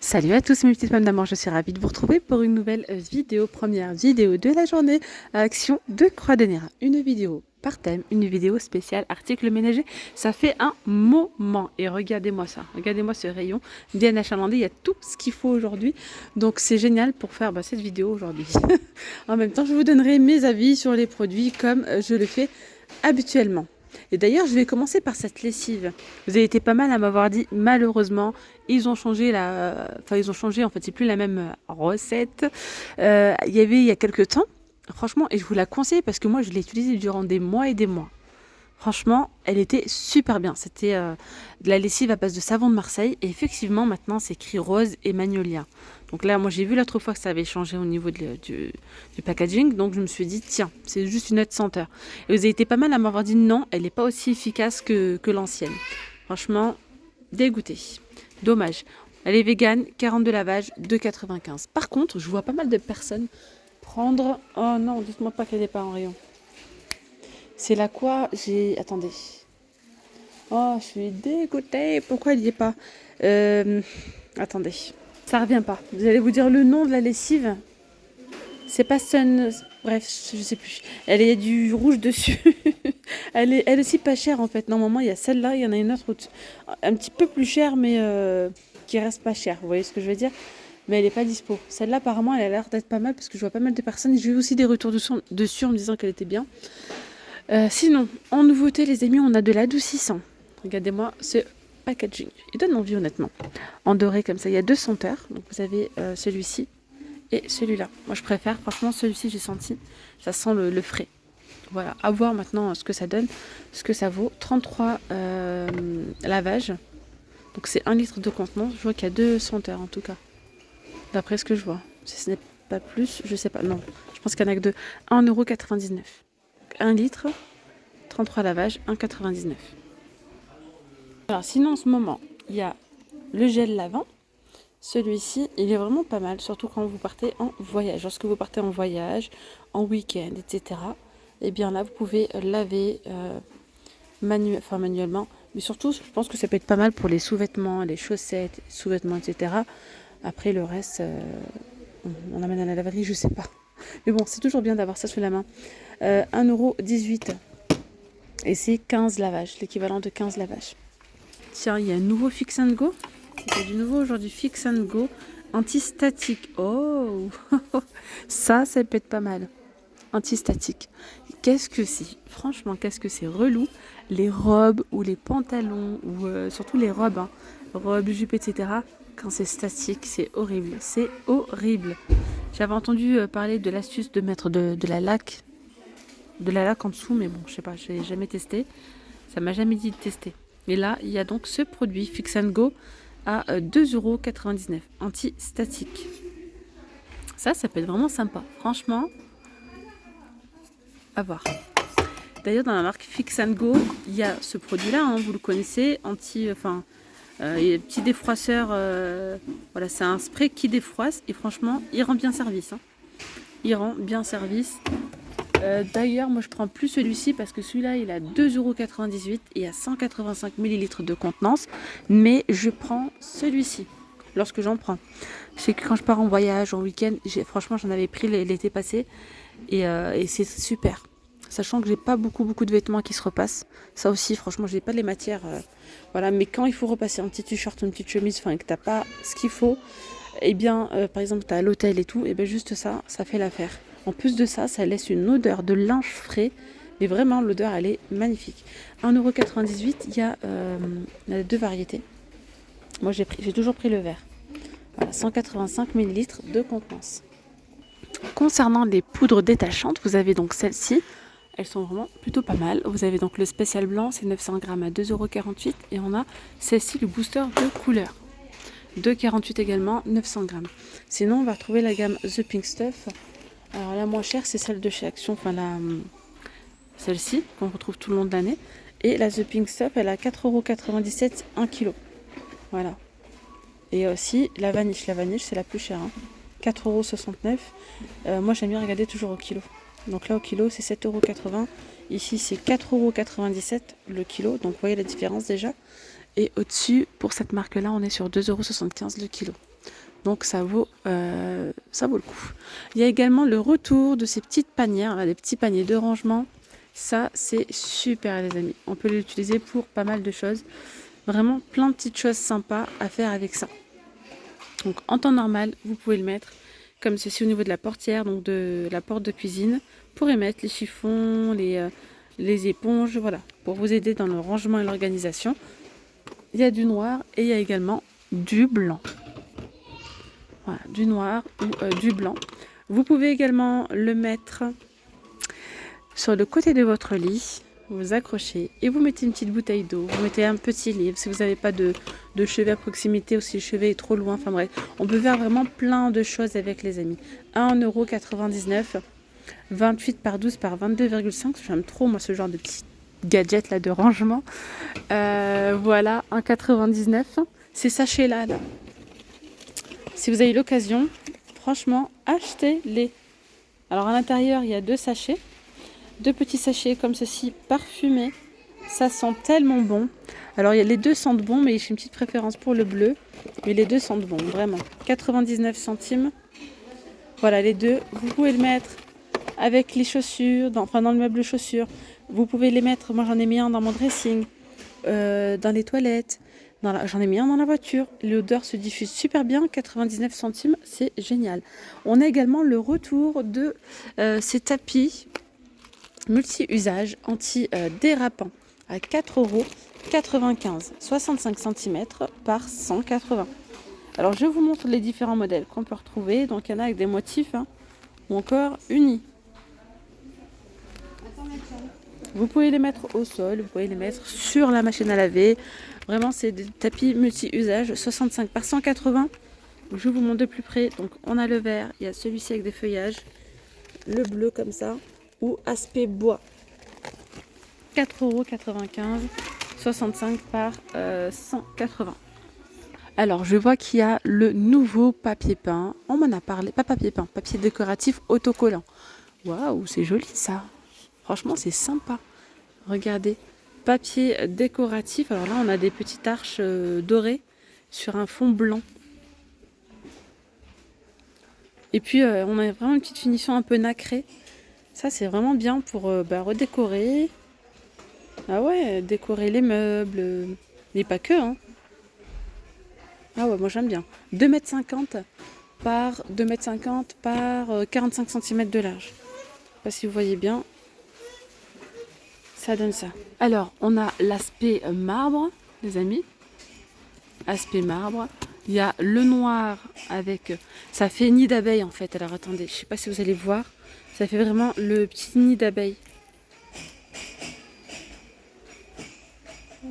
Salut à tous mes petites femmes d'amour, je suis ravie de vous retrouver pour une nouvelle vidéo, première vidéo de la journée à Action de Croix de Néra. Une vidéo par thème, une vidéo spéciale article ménager. Ça fait un moment et regardez-moi ça, regardez-moi ce rayon bien achalandé, il y a tout ce qu'il faut aujourd'hui. Donc c'est génial pour faire cette vidéo aujourd'hui. En même temps, je vous donnerai mes avis sur les produits comme je le fais habituellement. Et d'ailleurs, je vais commencer par cette lessive. Vous avez été pas mal à m'avoir dit, malheureusement, ils ont changé en fait, c'est plus la même recette. Il y a quelques temps, franchement, et je vous la conseille parce que moi, je l'ai utilisée durant des mois et des mois. Franchement, elle était super bien. C'était de la lessive à base de savon de Marseille. Et effectivement, maintenant, c'est écrit rose et magnolia. Donc là, moi, j'ai vu l'autre fois que ça avait changé au niveau du packaging. Donc, je me suis dit, tiens, c'est juste une autre senteur. Et vous avez été pas mal à m'avoir dit, non, elle n'est pas aussi efficace que l'ancienne. Franchement, dégoûté. Dommage. Elle est végane, 40 de lavage, 2,95. Par contre, je vois pas mal de personnes prendre... Oh non, dites-moi pas qu'elle n'est pas en rayon. C'est là quoi j'ai... Attendez. Oh, je suis dégoûtée. Pourquoi il n'y est pas Attendez. Ça revient pas. Vous allez vous dire le nom de la lessive. C'est pas Sun... Bref, je sais plus. Elle est du rouge dessus. Elle est aussi pas chère en fait. Normalement, il y a celle-là, il y en a une autre un petit peu plus chère, mais qui reste pas chère. Vous voyez ce que je veux dire? Mais elle n'est pas dispo. Celle-là, apparemment, elle a l'air d'être pas mal parce que je vois pas mal de personnes. J'ai eu aussi des retours dessus en me disant qu'elle était bien. Sinon, en nouveauté, les amis, on a de l'adoucissant. Regardez-moi ce packaging. Il donne envie, honnêtement. En doré, comme ça, il y a deux senteurs. Donc, vous avez celui-ci et celui-là. Moi, je préfère. Franchement, celui-ci, j'ai senti. Ça sent le frais. Voilà. À voir maintenant ce que ça donne, ce que ça vaut. 33 lavages. Donc, c'est 1 litre de contenance. Je vois qu'il y a deux senteurs, en tout cas. D'après ce que je vois. Si ce n'est pas plus, je sais pas. Non, je pense qu'il y en a que deux. 1,99 €. 1 litre, 33 lavages, 1,99 €. Alors sinon en ce moment, il y a le gel lavant. Celui-ci, il est vraiment pas mal, surtout quand vous partez en voyage. Lorsque vous partez en voyage, en week-end, etc. Et bien là, vous pouvez laver manuellement. Mais surtout, je pense que ça peut être pas mal pour les sous-vêtements, les chaussettes, sous-vêtements, etc. Après, le reste, on l'amène à la laverie, je sais pas. Mais bon, c'est toujours bien d'avoir ça sous la main. 1,18 €. Et c'est 15 lavages, l'équivalent de 15 lavages. Tiens, il y a un nouveau Fix and Go. Il y a du nouveau aujourd'hui, Fix and Go anti-statique. Oh, ça peut être pas mal. Anti-statique. Qu'est-ce que c'est? Franchement, qu'est-ce que c'est relou. Les robes ou les pantalons, ou surtout les robes, hein, robes, jupes, etc. Quand c'est statique, c'est horrible. C'est horrible. J'avais entendu parler de l'astuce de mettre de la laque en dessous, mais bon, je sais pas, je l'ai jamais testé. Ça m'a jamais dit de tester. Et là, il y a donc ce produit Fix and Go à 2,99 € anti-statique. Ça peut être vraiment sympa. Franchement, à voir. D'ailleurs, dans la marque Fix and Go, il y a ce produit-là, hein, vous le connaissez, petit défroisseur. Voilà, c'est un spray qui défroisse et franchement, il rend bien service. Hein. Il rend bien service. D'ailleurs, moi je prends plus celui-ci parce que celui-là il a 2,98 € et a 185 ml de contenance. Mais je prends celui-ci lorsque j'en prends. C'est que quand je pars en voyage, en week-end, franchement j'en avais pris l'été passé et c'est super. Sachant que j'ai pas beaucoup de vêtements qui se repassent. Ça aussi, franchement, j'ai pas les matières. Voilà, mais quand il faut repasser un petit t-shirt, une petite chemise, et que t'as pas ce qu'il faut, et bien, par exemple, t'as à l'hôtel et tout, et bien juste ça fait l'affaire. En plus de ça, ça laisse une odeur de linge frais. Mais vraiment, l'odeur, elle est magnifique. 1,98 €, il y a deux variétés. Moi, j'ai toujours pris le vert. Voilà, 185 ml de contenance. Concernant les poudres détachantes, vous avez donc celles-ci. Elles sont vraiment plutôt pas mal. Vous avez donc le spécial blanc, c'est 900 grammes à 2,48 €. Et on a celle-ci, le booster de couleur. 2,48 € également, 900 grammes. Sinon, on va retrouver la gamme The Pink Stuff. Alors la moins chère, c'est celle de chez Action, celle-ci, qu'on retrouve tout le long de l'année. Et la The Pink Stuff, elle a 4,97 € 1 kg. Voilà. Et aussi la vaniche. La vaniche, c'est la plus chère. Hein. 4,69 €. Moi, j'aime bien regarder toujours au kilo. Donc là, au kilo, c'est 7,80 €. Ici, c'est 4,97 € le kilo. Donc, vous voyez la différence déjà. Et au-dessus, pour cette marque-là, on est sur 2,75 € le kilo. Donc ça vaut le coup. Il y a également le retour de ces petites panières, là, des petits paniers de rangement. Ça, c'est super les amis. On peut l'utiliser pour pas mal de choses. Vraiment plein de petites choses sympas à faire avec ça. Donc en temps normal, vous pouvez le mettre comme ceci au niveau de la portière, donc de la porte de cuisine, pour y mettre les chiffons, les éponges, voilà, pour vous aider dans le rangement et l'organisation. Il y a du noir et il y a également du blanc. Voilà, du noir ou du blanc. Vous pouvez également le mettre sur le côté de votre lit. Vous accrochez et vous mettez une petite bouteille d'eau. Vous mettez un petit livre si vous n'avez pas de chevet à proximité ou si le chevet est trop loin. Enfin bref, on peut faire vraiment plein de choses avec les amis. 1,99 €, 28 par 12 par 22,5. J'aime trop moi ce genre de petits gadgets là de rangement. Voilà, 1,99 €. Ces sachets là. Si vous avez l'occasion, franchement, achetez-les. Alors à l'intérieur, il y a 2 sachets. 2 petits sachets comme ceci, parfumés. Ça sent tellement bon. Alors les deux sentent bon, mais j'ai une petite préférence pour le bleu. Mais les deux sentent bon, vraiment. 99 centimes. Voilà, les deux. Vous pouvez le mettre avec les chaussures, dans le meuble chaussures. Vous pouvez les mettre, moi j'en ai mis un dans mon dressing, dans les toilettes. J'en ai mis un dans la voiture. L'odeur se diffuse super bien. 99 centimes, c'est génial. On a également le retour de ces tapis multi-usage anti-dérapant à 4,95 €, 65 cm par 180. Alors je vous montre les différents modèles qu'on peut retrouver. Donc il y en a avec des motifs ou encore unis. Vous pouvez les mettre au sol, vous pouvez les mettre sur la machine à laver. Vraiment c'est des tapis multi-usage 65 par 180. Je vous montre de plus près. Donc on a le vert, il y a celui-ci avec des feuillages, le bleu comme ça, ou aspect bois. 4,95 €, 65 par 180. Alors je vois qu'il y a le nouveau papier peint. On m'en a parlé, pas papier peint, papier décoratif autocollant. Waouh, c'est joli ça. Franchement, c'est sympa. Regardez, papier décoratif. Alors là, on a des petites arches dorées sur un fond blanc. Et puis, on a vraiment une petite finition un peu nacrée. Ça, c'est vraiment bien pour redécorer. Ah ouais, décorer les meubles. Mais pas que, hein. Ah ouais, moi j'aime bien. 2,50 m par 2,50 m par 45 cm de large. Je sais pas si vous voyez bien. Ça donne ça. Alors, on a l'aspect marbre, les amis. Aspect marbre. Il y a le noir avec... Ça fait nid d'abeille en fait. Alors attendez, je sais pas si vous allez voir. Ça fait vraiment le petit nid d'abeille.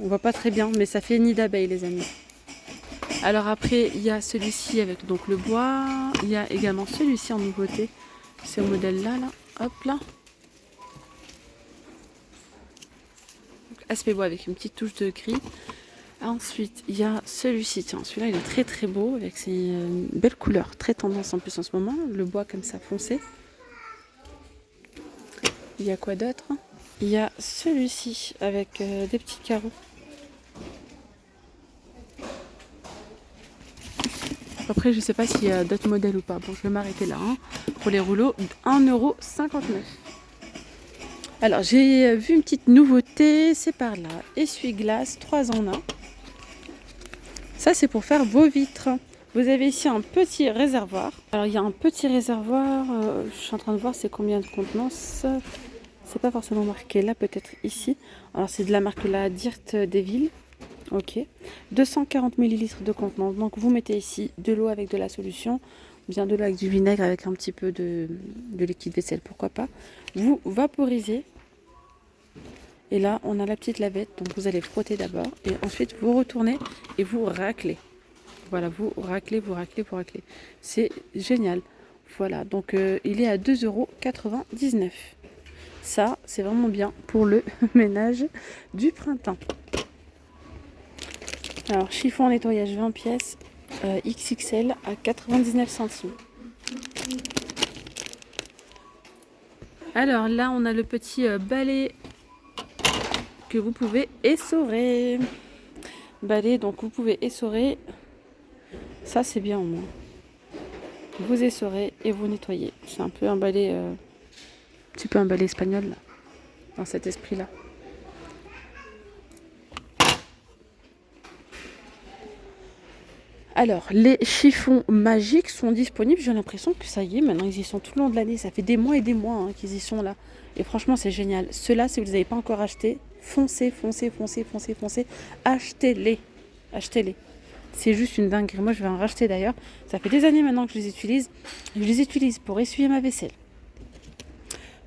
On voit pas très bien, mais ça fait nid d'abeille les amis. Alors après, il y a celui-ci avec donc le bois. Il y a également celui-ci en nouveauté. C'est au modèle là. Hop là. Donc, aspect bois avec une petite touche de gris. Ensuite, il y a celui-ci. Tiens, celui-là, il est très très beau avec ses belles couleurs. Très tendance en plus en ce moment. Le bois comme ça foncé. Il y a quoi d'autre? Il y a celui-ci avec des petits carreaux. Après, je sais pas s'il y a d'autres modèles ou pas. Bon, je vais m'arrêter là. Pour les rouleaux, 1,59 €. Alors, j'ai vu une petite nouveauté. C'est par là. Essuie-glace, 3 en 1. Ça, c'est pour faire vos vitres. Vous avez ici un petit réservoir. Alors, il y a un petit réservoir. Je suis en train de voir c'est combien de contenance. C'est pas forcément marqué là, peut-être ici. Alors, c'est de la marque la Dirt Devil. Ok, 240 ml de contenance. Donc vous mettez ici de l'eau avec de la solution, bien de l'eau avec du vinaigre avec un petit peu de liquide vaisselle, pourquoi pas. Vous vaporisez. Et là, on a la petite lavette. Donc vous allez frotter d'abord et ensuite vous retournez et vous raclez. Voilà, vous raclez, vous raclez, vous raclez. C'est génial. Voilà, donc il est à 2,99 €. Ça, c'est vraiment bien pour le ménage du printemps. Alors, chiffon nettoyage 20 pièces, XXL à 99 centimes. Alors là, on a le petit balai que vous pouvez essorer. Balai, donc vous pouvez essorer. Ça, c'est bien au moins. vous essorez et vous nettoyez. C'est un peu un balai, petit peu un balai espagnol, là, dans cet esprit-là. Alors, les chiffons magiques sont disponibles. J'ai l'impression que ça y est, maintenant ils y sont tout le long de l'année. Ça fait des mois et des mois hein, qu'ils y sont là. Et franchement, c'est génial. Ceux-là, si vous ne les avez pas encore achetés, foncez, foncez, foncez, foncez, foncez. Achetez-les. Achetez-les. C'est juste une dinguerie. Moi, je vais en racheter d'ailleurs. Ça fait des années maintenant que je les utilise. Je les utilise pour essuyer ma vaisselle.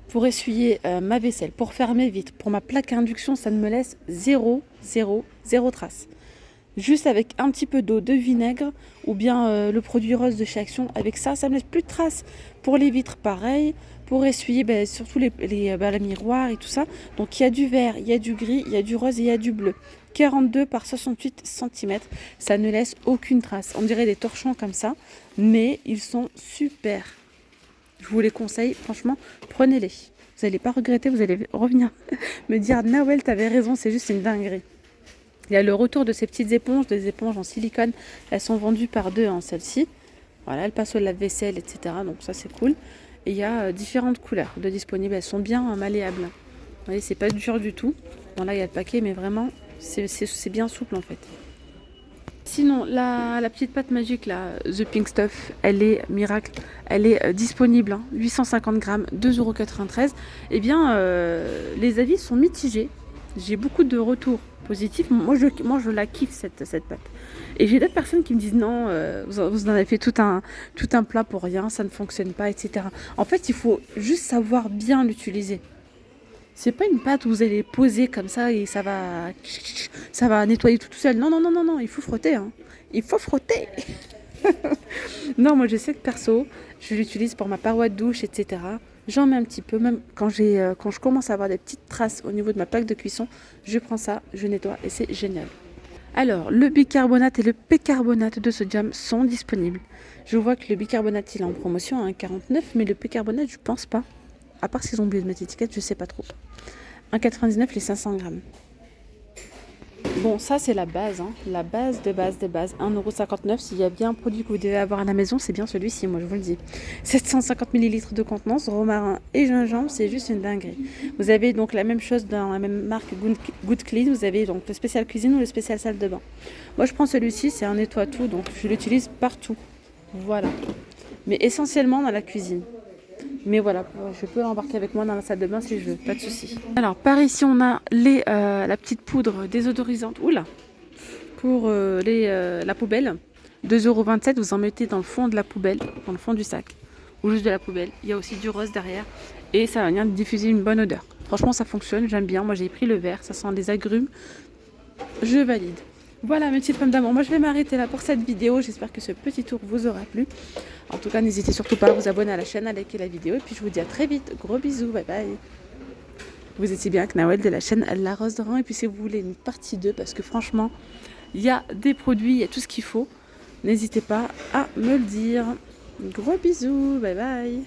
Pour essuyer ma vaisselle, pour faire mes vitres, pour ma plaque à induction, ça ne me laisse zéro trace. Juste avec un petit peu d'eau, de vinaigre ou bien le produit rose de chez Action. Avec ça, ça ne me laisse plus de traces. Pour les vitres, pareil. Pour essuyer surtout les miroirs et tout ça. Donc il y a du vert, il y a du gris, il y a du rose et il y a du bleu. 42 par 68 cm. Ça ne laisse aucune trace. On dirait des torchons comme ça. Mais ils sont super. Je vous les conseille. Franchement, prenez-les. Vous n'allez pas regretter. Vous allez revenir me dire « Nawel, t'avais raison, c'est juste une dinguerie ». Il y a le retour de ces petites éponges, des éponges en silicone. Elles sont vendues par deux, hein, celles-ci. Voilà, elles passent au lave-vaisselle, etc. Donc ça, c'est cool. Et il y a différentes couleurs de disponibles. Elles sont bien malléables. Vous voyez, c'est pas dur du tout. Bon, là, il y a le paquet, mais vraiment, c'est bien souple, en fait. Sinon, la petite pâte magique, là, The Pink Stuff, elle est miracle. Elle est disponible, hein, 850 grammes, 2,93 €. Eh bien, les avis sont mitigés. J'ai beaucoup de retours positifs. Moi, je la kiffe, cette pâte. Et j'ai d'autres personnes qui me disent non, vous en avez fait tout un plat pour rien, ça ne fonctionne pas, etc. En fait, il faut juste savoir bien l'utiliser. C'est pas une pâte où vous allez poser comme ça et ça va nettoyer tout seul. Non, non, non, non, non, il faut frotter. Hein. Il faut frotter. Non, moi je sais que perso, je l'utilise pour ma paroi de douche, etc. J'en mets un petit peu, même quand je commence à avoir des petites traces au niveau de ma plaque de cuisson, je prends ça, je nettoie et c'est génial. Alors, le bicarbonate et le pécarbonate de sodium sont disponibles. Je vois que le bicarbonate il est en promotion à 1,49 €, mais le pécarbonate je pense pas. À part s'ils ont oublié de mettre l'étiquette, je sais pas trop. 1,99 les 500 grammes. Bon, ça c'est la base, hein. La base de base de base. 1,59 €. S'il y a bien un produit que vous devez avoir à la maison, c'est bien celui-ci, moi je vous le dis. 750 ml de contenance, romarin et gingembre, c'est juste une dinguerie. Vous avez donc la même chose dans la même marque Good Clean. Vous avez donc le spécial cuisine ou le spécial salle de bain. Moi je prends celui-ci, c'est un nettoie tout, donc je l'utilise partout. Voilà. Mais essentiellement dans la cuisine. Mais voilà, je peux l'embarquer avec moi dans la salle de bain si je veux, pas de souci. Alors par ici on a la petite poudre désodorisante, oula, pour la poubelle, 2,27 €. Vous en mettez dans le fond de la poubelle, dans le fond du sac, ou juste de la poubelle. Il y a aussi du rose derrière et ça va venir diffuser une bonne odeur. Franchement ça fonctionne, j'aime bien. Moi j'ai pris le vert, ça sent les agrumes, je valide. Voilà mes petites femmes d'amour, moi je vais m'arrêter là pour cette vidéo. J'espère que ce petit tour vous aura plu. En tout cas, n'hésitez surtout pas à vous abonner à la chaîne, à liker la vidéo. Et puis je vous dis à très vite. Gros bisous, bye bye. Vous étiez bien avec Nawel de la chaîne La Rose d'Oran. Et puis si vous voulez une partie 2, parce que franchement, il y a des produits, il y a tout ce qu'il faut. N'hésitez pas à me le dire. Gros bisous, bye bye.